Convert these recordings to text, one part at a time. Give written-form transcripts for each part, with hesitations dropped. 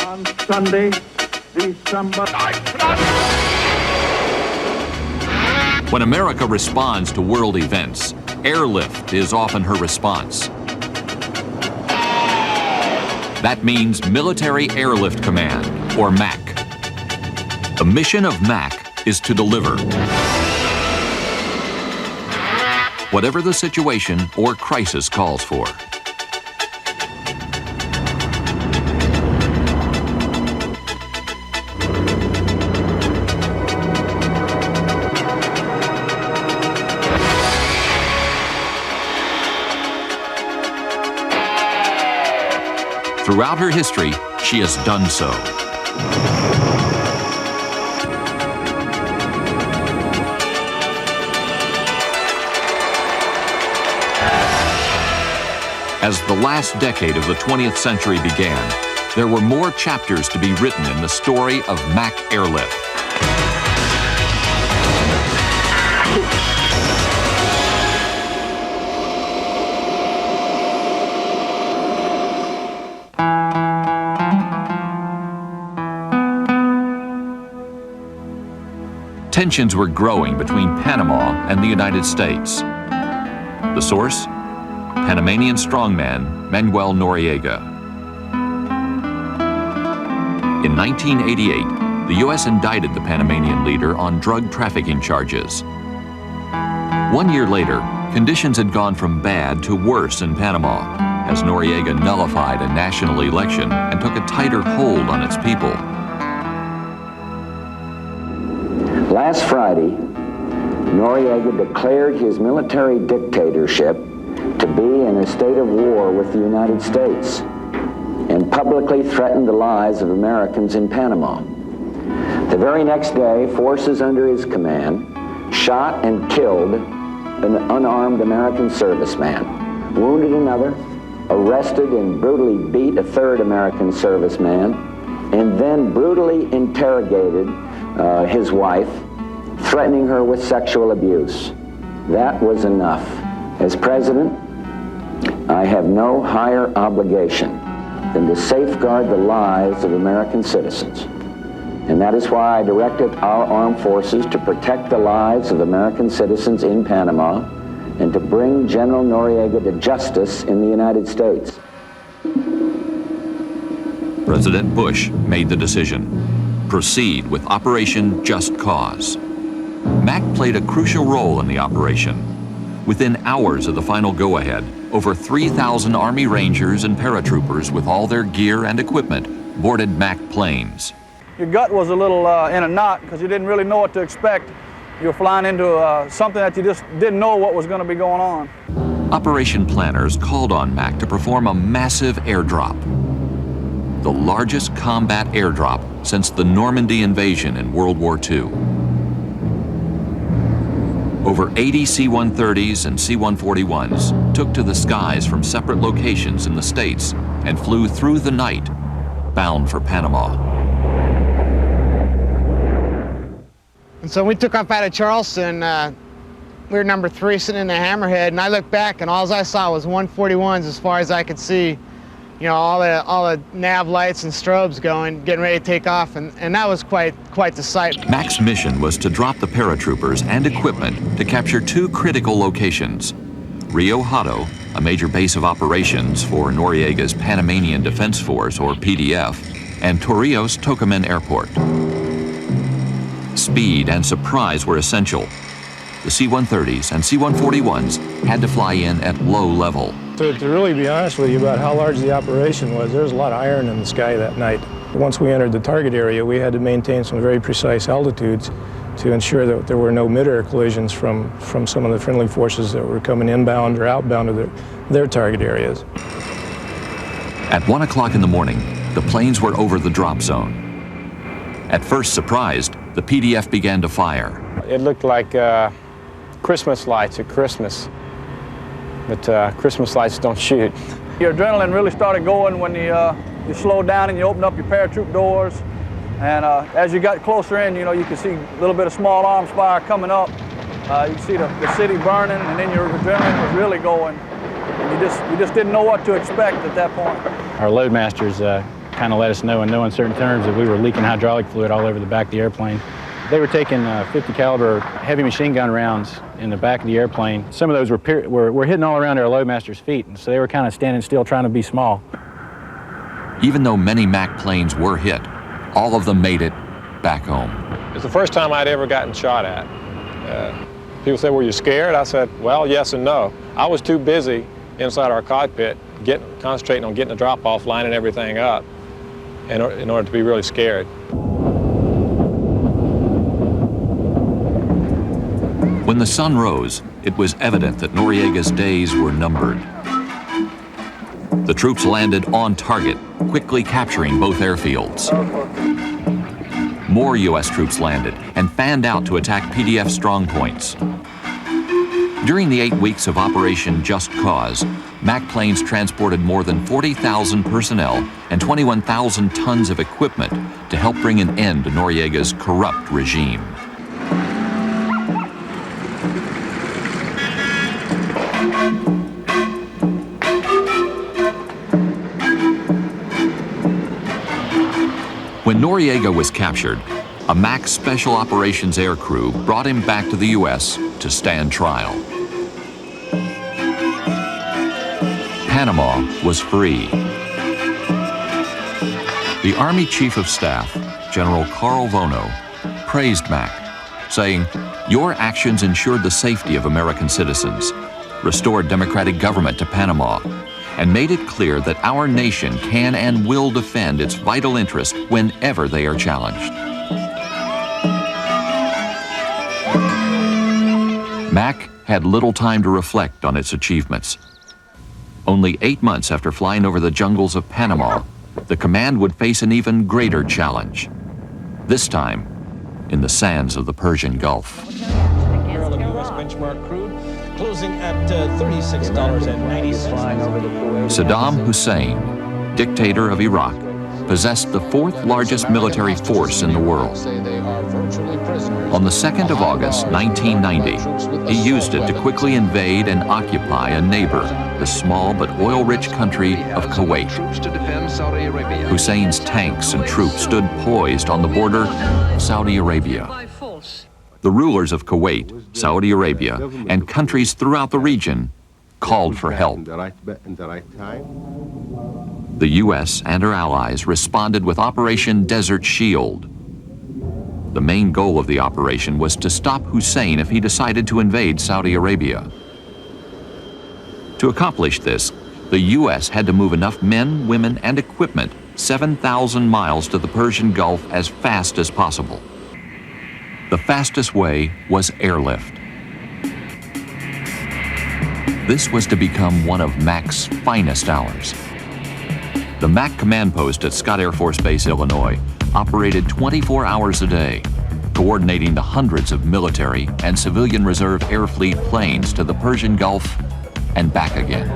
On Sunday, December... When America responds to world events, airlift is often her response. That means Military Airlift Command, or MAC. The mission of MAC is to deliver. Whatever the situation or crisis calls for. Throughout her history, she has done so. As the last decade of the 20th century began, there were more chapters to be written in the story of MAC Airlift. Tensions were growing between Panama and the United States. The source? Panamanian strongman Manuel Noriega. In 1988, the U.S. indicted the Panamanian leader on drug trafficking charges. 1 year later, conditions had gone from bad to worse in Panama as Noriega nullified a national election and took a tighter hold on its people. Last Friday, Noriega declared his military dictatorship to be in a state of war with the United States and publicly threatened the lives of Americans in Panama. The very next day, forces under his command shot and killed an unarmed American serviceman, wounded another, arrested and brutally beat a third American serviceman, and then brutally interrogated his wife, threatening her with sexual abuse. That was enough. As president, I have no higher obligation than to safeguard the lives of American citizens. And that is why I directed our armed forces to protect the lives of American citizens in Panama and to bring General Noriega to justice in the United States. President Bush made the decision. Proceed with Operation Just Cause. MAC played a crucial role in the operation. Within hours of the final go-ahead, over 3,000 Army Rangers and paratroopers with all their gear and equipment boarded MAC planes. Your gut was a little in a knot because you didn't really know what to expect. You were flying into something that you just didn't know what was going to be going on. Operation planners called on MAC to perform a massive airdrop. The largest combat airdrop since the Normandy invasion in World War II. Over 80 C-130s and C-141s took to the skies from separate locations in the States and flew through the night, bound for Panama. And so we took off out of Charleston. We were number 3 sitting in the Hammerhead, and I looked back and all I saw was 141s as far as I could see. You know, all the nav lights and strobes going, getting ready to take off, and that was quite the sight. MAC's mission was to drop the paratroopers and equipment to capture 2 critical locations. Rio Hato, a major base of operations for Noriega's Panamanian Defense Force, or PDF, and Torrijos Tocumen Airport. Speed and surprise were essential. The C-130s and C-141s had to fly in at low level. To really be honest with you about how large the operation was, there was a lot of iron in the sky that night. Once we entered the target area, we had to maintain some very precise altitudes to ensure that there were no mid-air collisions from some of the friendly forces that were coming inbound or outbound of their target areas. At 1 o'clock in the morning, the planes were over the drop zone. At first surprised, the PDF began to fire. It looked like Christmas lights at Christmas, but Christmas lights don't shoot. Your adrenaline really started going when you slowed down and you opened up your paratroop doors. And as you got closer in, you know, you could see a little bit of small arms fire coming up. You could see the city burning, and then your adrenaline was really going. And you just didn't know what to expect at that point. Our loadmasters kind kind of let us know in no uncertain terms that we were leaking hydraulic fluid all over the back of the airplane. They were taking 50 caliber heavy machine gun rounds in the back of the airplane. Some of those were hitting all around our loadmaster's feet, and so they were kind of standing still trying to be small. Even though many MAC planes were hit, all of them made it back home. It's the first time I'd ever gotten shot at. People said, were you scared? I said, well, yes and no. I was too busy inside our cockpit concentrating on getting the drop-off, lining everything up in order to be really scared. When the sun rose, it was evident that Noriega's days were numbered. The troops landed on target, quickly capturing both airfields. More U.S. troops landed and fanned out to attack PDF strongpoints. During the 8 weeks of Operation Just Cause, MAC planes transported more than 40,000 personnel and 21,000 tons of equipment to help bring an end to Noriega's corrupt regime. When Noriega was captured, a MAC Special Operations air crew brought him back to the U.S. to stand trial. Panama was free. The Army Chief of Staff, General Carl Vono, praised MAC, saying, "Your actions ensured the safety of American citizens, restored democratic government to Panama, and made it clear that our nation can and will defend its vital interests whenever they are challenged." MAC had little time to reflect on its achievements. Only 8 months after flying over the jungles of Panama, the command would face an even greater challenge. This time, in the sands of the Persian Gulf. Barrel of U.S. benchmark crude closing at $36.90. Saddam Hussein, dictator of Iraq, possessed the fourth largest military force in the world. On the 2nd of August, 1990, he used it to quickly invade and occupy a neighbor, the small but oil-rich country of Kuwait. Hussein's tanks and troops stood poised on the border of Saudi Arabia. The rulers of Kuwait, Saudi Arabia, and countries throughout the region called for help. The U.S. and her allies responded with Operation Desert Shield. The main goal of the operation was to stop Hussein if he decided to invade Saudi Arabia. To accomplish this, the U.S. had to move enough men, women, and equipment 7,000 miles to the Persian Gulf as fast as possible. The fastest way was airlift. This was to become one of MAC's finest hours. The MAC command post at Scott Air Force Base, Illinois, operated 24 hours a day, coordinating the hundreds of military and civilian reserve air fleet planes to the Persian Gulf and back again.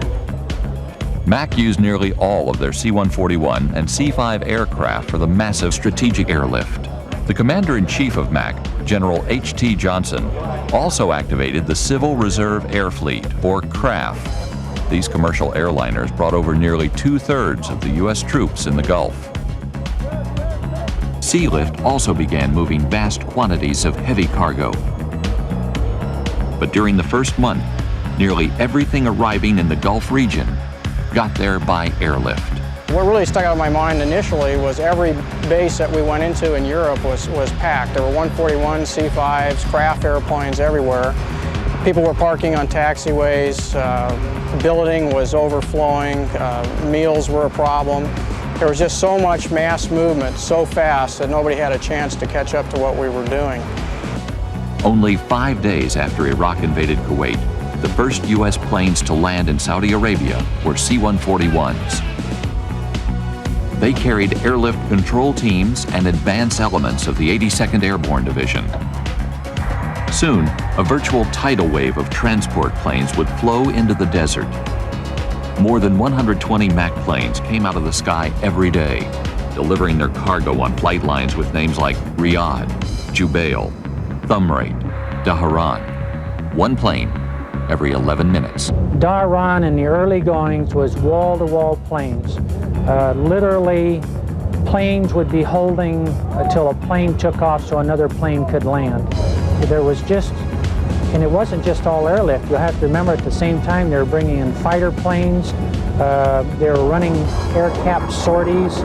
MAC used nearly all of their C-141 and C-5 aircraft for the massive strategic airlift. The commander-in-chief of MAC, General H.T. Johnson, also activated the Civil Reserve Air Fleet, or CRAF. These commercial airliners brought over nearly 2/3 of the U.S. troops in the Gulf. Sealift also began moving vast quantities of heavy cargo. But during the first month, nearly everything arriving in the Gulf region got there by airlift. What really stuck out in my mind initially was every base that we went into in Europe was packed. There were 141 C-5s, craft airplanes everywhere. People were parking on taxiways, billeting was overflowing, meals were a problem. There was just so much mass movement so fast that nobody had a chance to catch up to what we were doing. Only 5 days after Iraq invaded Kuwait, the first U.S. planes to land in Saudi Arabia were C-141s. They carried airlift control teams and advanced elements of the 82nd Airborne Division. Soon, a virtual tidal wave of transport planes would flow into the desert. More than 120 MAC planes came out of the sky every day, delivering their cargo on flight lines with names like Riyadh, Jubail, Thumrait, Dhahran. One plane every 11 minutes. Dhahran in the early goings was wall-to-wall planes. Literally planes would be holding until a plane took off so another plane could land. There was just, and it wasn't just all airlift. You have to remember at the same time they were bringing in fighter planes. They were running air-capped sorties.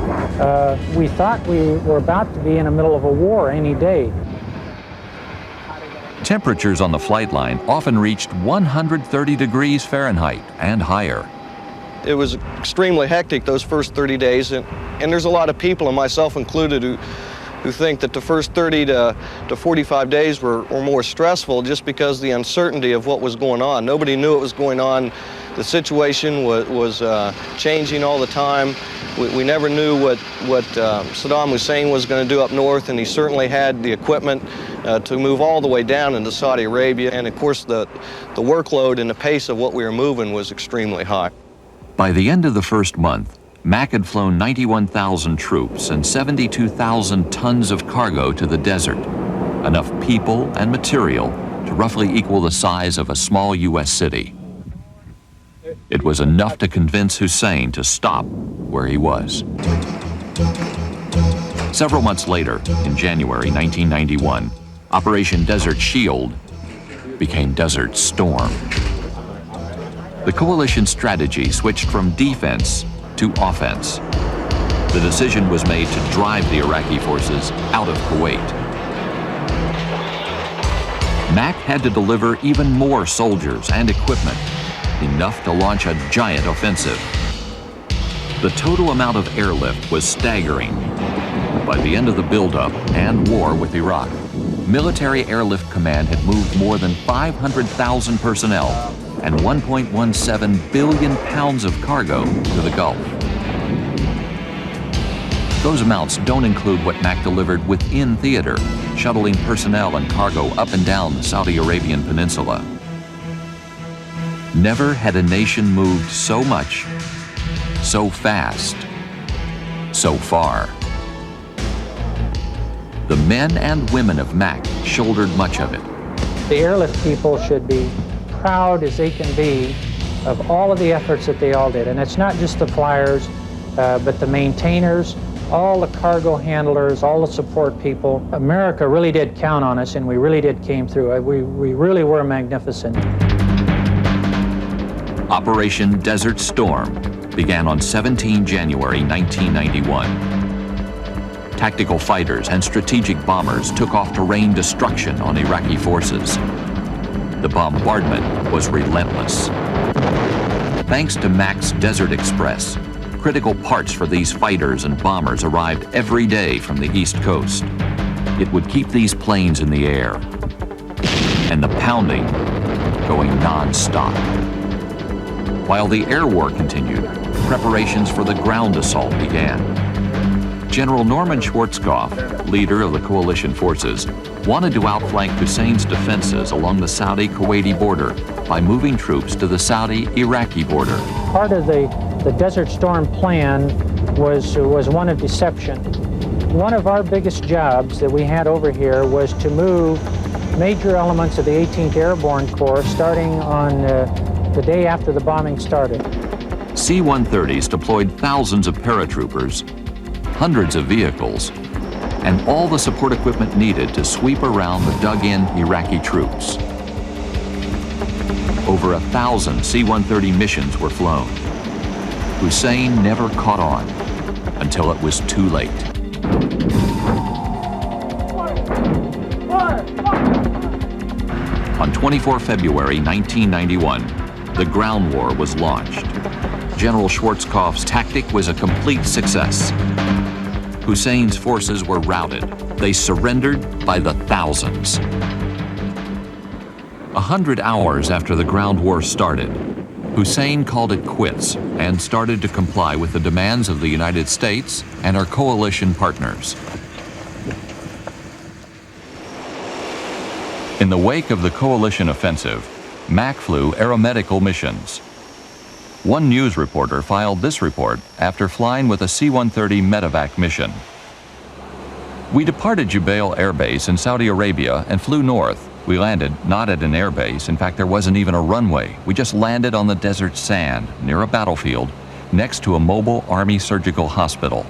We thought we were about to be in the middle of a war any day. Temperatures on the flight line often reached 130 degrees Fahrenheit and higher. It was extremely hectic those first 30 days, and there's a lot of people, and myself included, who think that the first 30 to 45 days were more stressful just because of the uncertainty of what was going on. Nobody knew what was going on. The situation was changing all the time. We never knew what Saddam Hussein was going to do up north, and he certainly had the equipment to move all the way down into Saudi Arabia. And of course, the workload and the pace of what we were moving was extremely high. By the end of the first month, Mac had flown 91,000 troops and 72,000 tons of cargo to the desert, enough people and material to roughly equal the size of a small U.S. city. It was enough to convince Hussein to stop where he was. Several months later, in January 1991, Operation Desert Shield became Desert Storm. The coalition strategy switched from defense to offense. The decision was made to drive the Iraqi forces out of Kuwait. Mac had to deliver even more soldiers and equipment, enough to launch a giant offensive. The total amount of airlift was staggering. By the end of the buildup and war with Iraq, Military Airlift Command had moved more than 500,000 personnel and 1.17 billion pounds of cargo to the Gulf. Those amounts don't include what Mac delivered within theater, shuttling personnel and cargo up and down the Saudi Arabian peninsula. Never had a nation moved so much, so fast, so far. The men and women of Mac shouldered much of it. The airlift people should be proud as they can be of all of the efforts that they all did. And it's not just the flyers, but the maintainers, all the cargo handlers, all the support people. America really did count on us, and we really did came through. We really were magnificent. Operation Desert Storm began on 17 January 1991. Tactical fighters and strategic bombers took off to rain destruction on Iraqi forces. The bombardment was relentless. Thanks to Mac's Desert Express, critical parts for these fighters and bombers arrived every day from the East Coast. It would keep these planes in the air, and the pounding going non-stop. While the air war continued, preparations for the ground assault began. General Norman Schwarzkopf, leader of the coalition forces, wanted to outflank Hussein's defenses along the Saudi-Kuwaiti border by moving troops to the Saudi-Iraqi border. Part of the Desert Storm plan was one of deception. One of our biggest jobs that we had over here was to move major elements of the 18th Airborne Corps starting on the day after the bombing started. C-130s deployed thousands of paratroopers, hundreds of vehicles, and all the support equipment needed to sweep around the dug-in Iraqi troops. Over 1,000 C-130 missions were flown. Hussein never caught on until it was too late. On 24 February 1991, the ground war was launched. General Schwarzkopf's tactic was a complete success. Hussein's forces were routed. They surrendered by the thousands. 100 hours after the ground war started, Hussein called it quits and started to comply with the demands of the United States and our coalition partners. In the wake of the coalition offensive, Mac flew aeromedical missions. One news reporter filed this report after flying with a C-130 medevac mission. We departed Jubail Air Base in Saudi Arabia and flew north. We landed not at an air base. In fact, there wasn't even a runway. We just landed on the desert sand near a battlefield next to a mobile Army surgical hospital.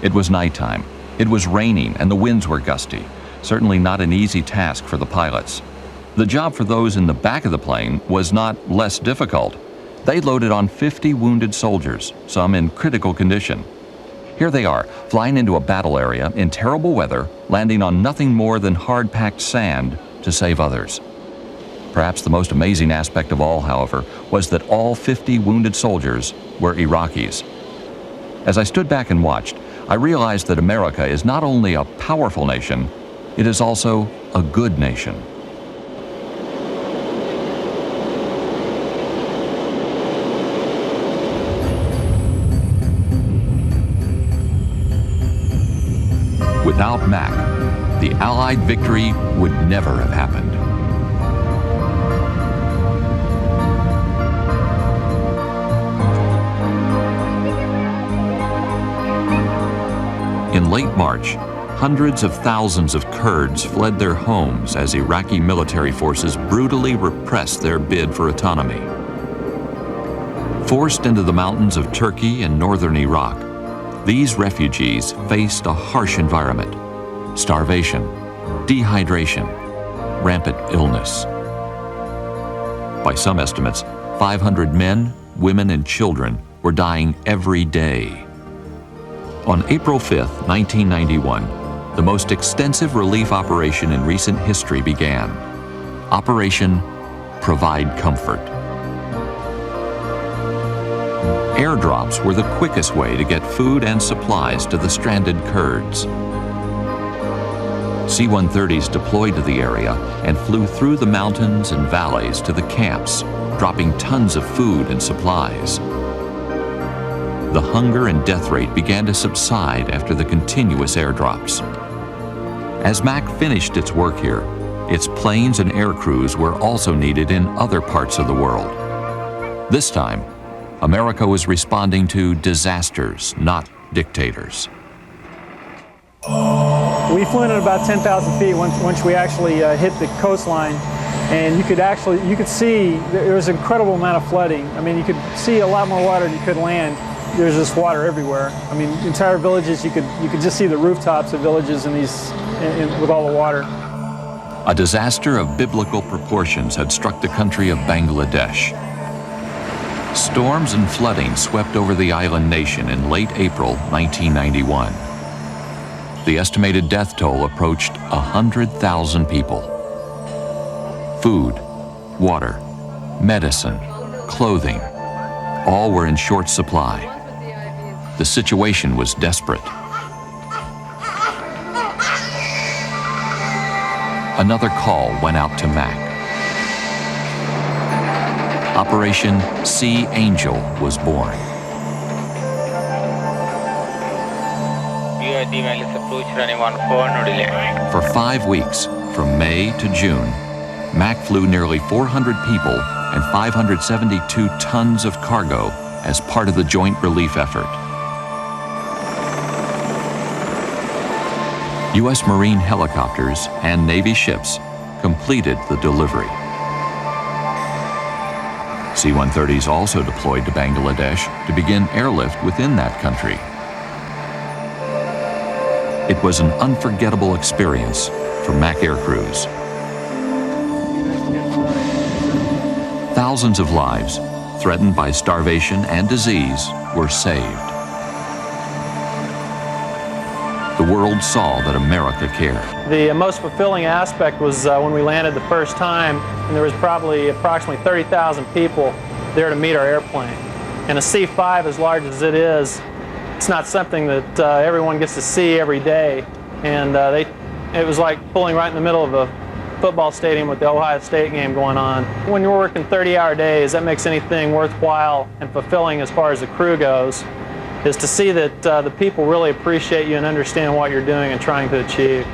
It was nighttime. It was raining and the winds were gusty. Certainly not an easy task for the pilots. The job for those in the back of the plane was not less difficult. They loaded on 50 wounded soldiers, some in critical condition. Here they are, flying into a battle area in terrible weather, landing on nothing more than hard-packed sand to save others. Perhaps the most amazing aspect of all, however, was that all 50 wounded soldiers were Iraqis. As I stood back and watched, I realized that America is not only a powerful nation, it is also a good nation. Without Mac, the Allied victory would never have happened. In late March, hundreds of thousands of Kurds fled their homes as Iraqi military forces brutally repressed their bid for autonomy. Forced into the mountains of Turkey and northern Iraq, these refugees faced a harsh environment: starvation, dehydration, rampant illness. By some estimates, 500 men, women, and children were dying every day. On April 5, 1991, the most extensive relief operation in recent history began. Operation Provide Comfort. Airdrops were the quickest way to get food and supplies to the stranded Kurds. C-130s deployed to the area and flew through the mountains and valleys to the camps, dropping tons of food and supplies. The hunger and death rate began to subside after the continuous airdrops. As MAC finished its work here, its planes and air crews were also needed in other parts of the world. This time, America was responding to disasters, not dictators. We flew in at about 10,000 feet once we actually hit the coastline, and you could see there was an incredible amount of flooding. I mean, you could see a lot more water than you could land. There's just water everywhere. I mean, entire villages, you could just see the rooftops of villages with all the water. A disaster of biblical proportions had struck the country of Bangladesh. Storms and flooding swept over the island nation in late April 1991. The estimated death toll approached 100,000 people. Food, water, medicine, clothing, all were in short supply. The situation was desperate. Another call went out to MAC. Operation Sea Angel was born. For 5 weeks, from May to June, MAC flew nearly 400 people and 572 tons of cargo as part of the joint relief effort. U.S. Marine helicopters and Navy ships completed the delivery. C-130s also deployed to Bangladesh to begin airlift within that country. It was an unforgettable experience for MAC air crews. Thousands of lives, threatened by starvation and disease, were saved. The world saw that America cared. The most fulfilling aspect was when we landed the first time, and there was probably approximately 30,000 people there to meet our airplane. And a C-5, as large as it is, it's not something that everyone gets to see every day. And it was like pulling right in the middle of a football stadium with the Ohio State game going on. When you're working 30-hour days, that makes anything worthwhile and fulfilling as far as the crew goes, is to see that the people really appreciate you and understand what you're doing and trying to achieve.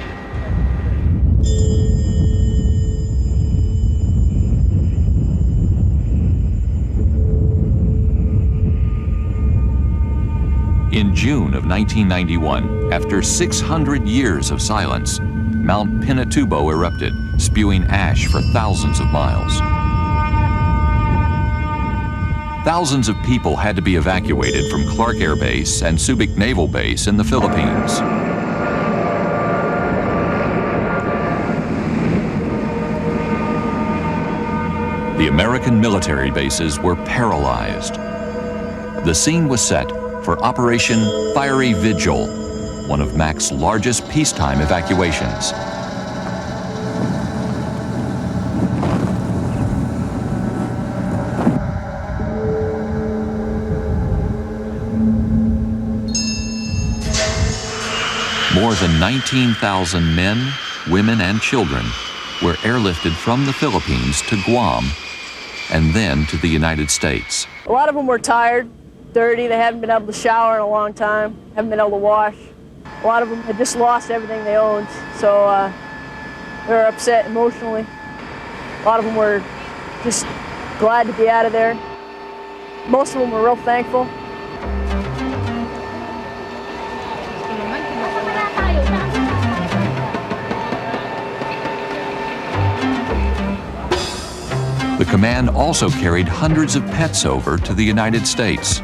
In June of 1991, after 600 years of silence, Mount Pinatubo erupted, spewing ash for thousands of miles. thousands of people had to be evacuated from Clark Air Base and Subic Naval Base in the Philippines. The American military bases were paralyzed. The scene was set for Operation Fiery Vigil, one of MAC's largest peacetime evacuations. More than 19,000 men, women, and children were airlifted from the Philippines to Guam and then to the United States. A lot of them were tired, dirty, they hadn't been able to shower in a long time, haven't been able to wash. A lot of them had just lost everything they owned, so they were upset emotionally. A lot of them were just glad to be out of there. Most of them were real thankful. The command also carried hundreds of pets over to the United States.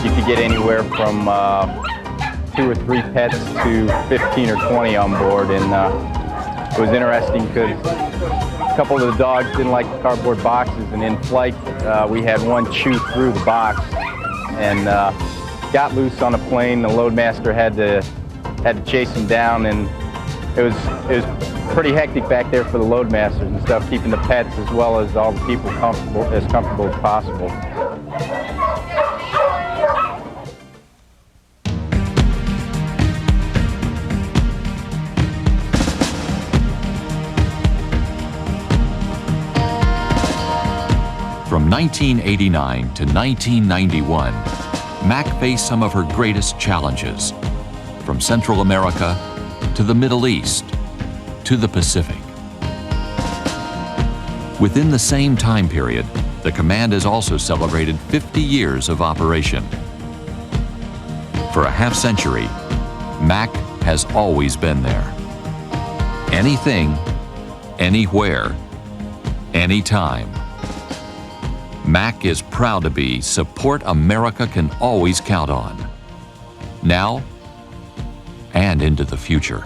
You could get anywhere from 2 or 3 pets to 15 or 20 on board, and it was interesting because a couple of the dogs didn't like the cardboard boxes, and in flight we had one chew through the box and got loose on a plane. The loadmaster had to chase him down, and it was pretty hectic back there for the loadmasters and stuff, keeping the pets as well as all the people comfortable as possible. From 1989 to 1991, MAC faced some of her greatest challenges, from Central America to the Middle East to the Pacific. Within the same time period, the command has also celebrated 50 years of operation. For a half century, MAC has always been there. Anything, anywhere, anytime. MAC is proud to be support America can always count on, now and into the future.